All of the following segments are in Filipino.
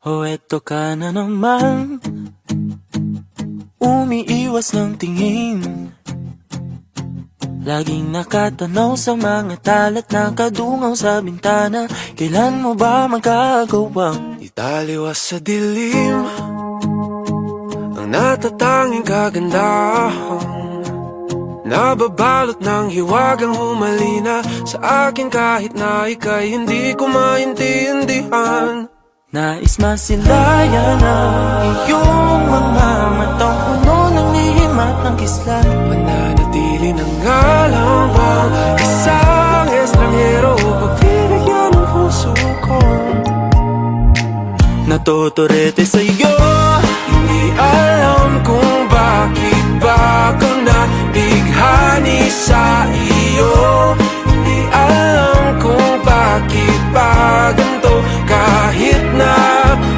O eto ka na naman, umiiwas ng tingin, laging nakatanaw sa mga talat na kadungaw sa bintana. Kailan mo ba magagawang italiwas sa dilim ang natatanging kagandahan, nababalot ng hiwagang humalina sa akin kahit na ika'y hindi ko maintindihan. nais masilayan ang iyong mga matang puno ng lihim at ng kislat? Mananatili ng ngalang bang isang estranghero pagbibigyan ng puso ko. Natotorete sa'yo, Hindi alam kung bakit ba ako nabighani sa iyo. Hindi alam kung bakit ba ganito, kahit na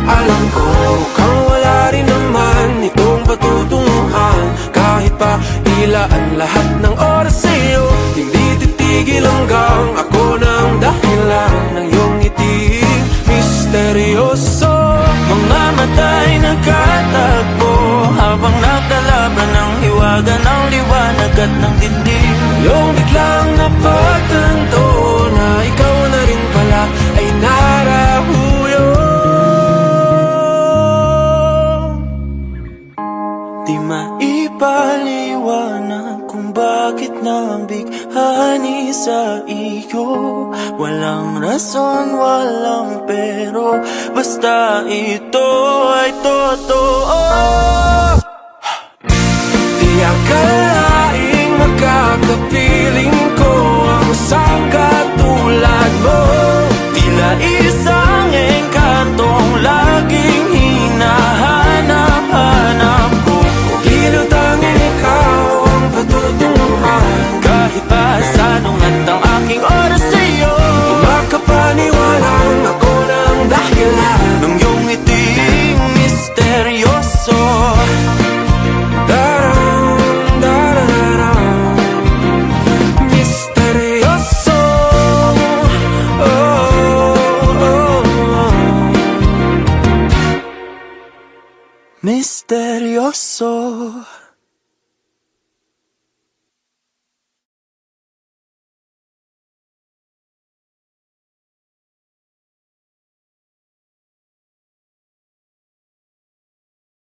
alam ko mukhang wala rin naman itong patutunguhan. Kahit pa ilaan lahat ng oras sa'yo, hindi titigil hanggang ako ng dahilan ng iyong ngiting misteryoso. mga mata'y nagkatagpo habang naglalaban ng hiwaga ng liwanag at ng dilim. Yung biglang napagtanto na ikaw na rin pala ay narahuyo. Di maipaliwanag kung bakit nabighani sa iyo. Walang rason, walang pero, basta ito ay totoo. Di akalaing magkakapiling ko ang isang katulad mo. Tila isang engkantong laging hinahanap-hanap ko. Ilutangin ikaw ang patutunguhan. Kahit pa sanong at ang aking oras sa'yo, Makapaniwalang ako ng dahilan nung iyong ngiting misteryoso. Darang, darang, misteryoso. Oh, oh, oh. Misteryoso.